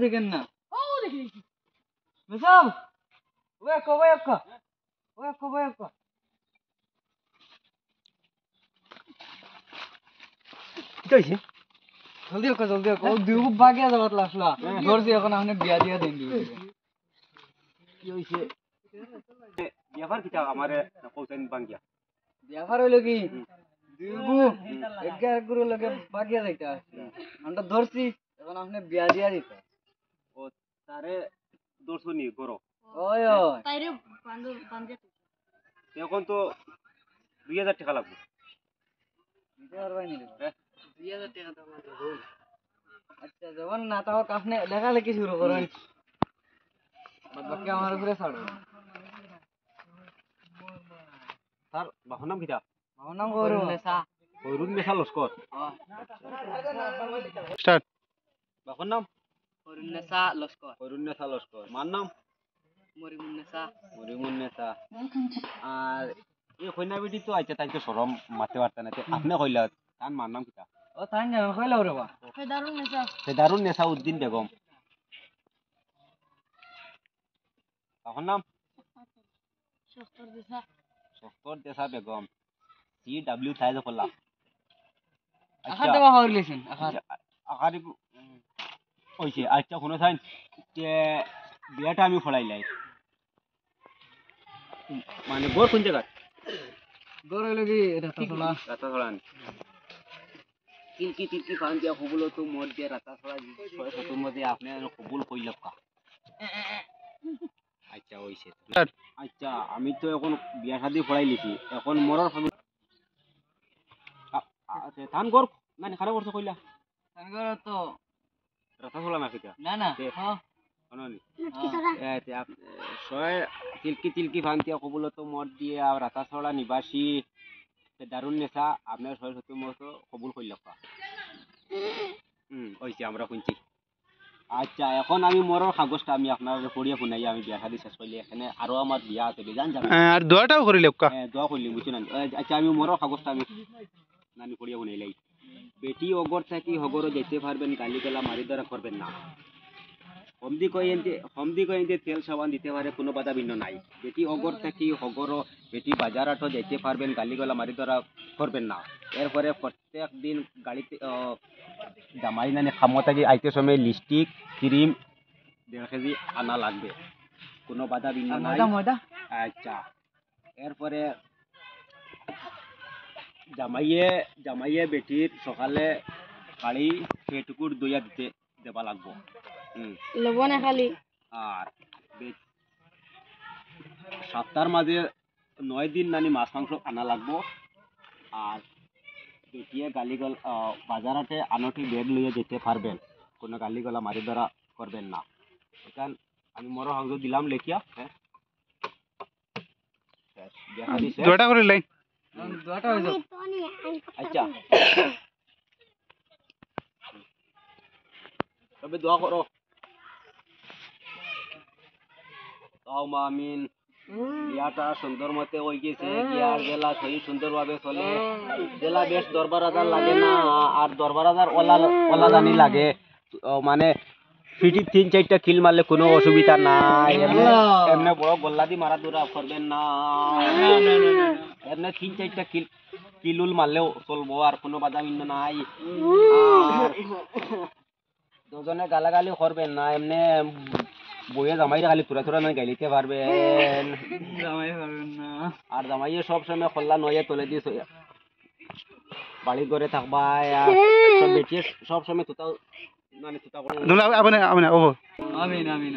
দেখেন না জলদি ও দুগু বাগিয়া যাবাত লাসলা ধরছি এখন আপনি বিয়া দিয়া দেন দিও কি হইছে ব্যাপার কিটা আমারে কইতেন বাঙ্গিয়া ব্যাপার হইলো কি দুগু এক গুরু লগে বাগিয়া যাইতা আমরা ধরছি এখন আপনি বিয়া দিয়া দিতে ও তারে দর্শনী করো ওই ওই তাইরে বান্ধে এখন তো 2000 টাকা লাগবে দিতে পারবাই নি 2000 টাকা দাম আছে আচ্ছা যখন না তাও আপনি লেখালেখি শুরু করেন বাদ বাকি আমার উপরে ছাড়ো তার বাহর নাম কিটা আমার নাম করুনেসা হইরুন মেশা লস্কর স্টার্ট বাহর নাম করুনেসা লস্কর হইরুন মেশা লস্কর মার নাম মরিমুন্নেসা আর এই কইনা বিটি তো আইছে তাই তো শরম মারতে পারতে না আপনি কইলা তার মার নাম কিটা ও তাই না কইলাও রে বা ফেদারুন নেসা উদ্দিন বেগম বাহর নাম সত্তর দেশা বেগম CW সাইজ ফলা আখার দেওয়া হইলেছেন আখারি হইছে আচ্ছা শুনো সাইন যে বিয়াটা আমি ফলাইলাই মানে গোর কোন জায়গা গোর হইলো কি রাতা ছড়ান তিলকি ফান দিয়া কবুল তো মোর দিয়ে রাতা ছড়া 6-7 মধ্যে আপনি কবুল কইল কা আচ্ছা হইছে আচ্ছা আমি তো এখন বিয়া শাদি ফলাই লিছি এখন মরর ধান গর মানে খারাপ করছে কইলা ধান গর তো রাতা ছড়া না কিটা না হ্যাঁ অননি তিলকি ফান দিয়া কবুল তো মোর দিয়ে আর রাতা ছড়া নিবাসী দারুন নেশা আপনার 6-7 মতো কবুল কইল কা হইছে আমরা শুনছি আচ্ছা এখন আমি মরর কাগজটা আমি আপনার পড়িয়া শুনাই আমি বিয়া শাদি শেষ করলে এখানে আরো আমার বিয়া আছে বেজান যাবে আর দোয়াটাও করিলে কা দোয়া করলি বুঝছেন আচ্ছা আমি মরর কাগজটা আমি নানি পড়িয়া শুনাইলাই বেটি অগর থাকি হগরও যেতে পারবেন গালি গলা মারি ধরা করবেন না হমদি কয়েন্তে তেল সাবান দিতে পারে কোনো বাধা ভিন্ন নাই বেটি অগর থাকি হগরও বেটি বাজার আটো যেতে পারবেন গালি গলা মারি ধরা করবেন না এরপরে প্রত্যেক দিন গাড়িতে জামাই নানি খামতা গিয়ে আইতে সময় লিপস্টিক ক্রিম 1.5 কেজি আনা লাগবে কোনো বাধা ভিন্ন নাই আচ্ছা এরপরে জামাইয়ে বেটির সকালে গাড়ি পেটুকুর দইয়া দেবা লাগবো লবণে খালি আর সপ্তাহের মাঝে 9 দিন নানি মাছ মাংস আনা লাগবো আর বেটিয়ে গালিগল বাজারাতে আনটি ব্যাগ লইয়া যেতে পারবেন কোনো গালিগলা মারি ধরা করবেন না এখান আমি মরো হাউস দিলাম লেখিয়া হ্যাঁ দোয়াটা করিলে আচ্ছা তবে দোয়া করো তাও আমিন বিয়াটা সুন্দর মতে হয়ে গেছে বিয়ার জেলা সহি সুন্দরভাবে চলে জেলা বেশ দরবার হাজার লাগে না আর দরবার হাজার ওলা জানি লাগে মানে ফিটি 3-4টা কিল মারলে কোনো অসুবিধা নাই এমনি বড় গোল্লা দি মারা দূরা করবেন না এমনি 3-4টা কিলুল মারলেও চলবো আর কোনো বাধা বিঘ্ন নাই দুজনে গালাগালি করবেন না এমনি বইয়ে জামাইরা খালি তুরা নয় গাইলিতে পারবেন না আর জামাইয়ে সব সময় খোল্লা নয়ে তোলে দিয়ে বাড়ি করে থাকবা আর সব বেটিয়ে সব সময় তুতাও মানে তুতা করে আমিন আমিন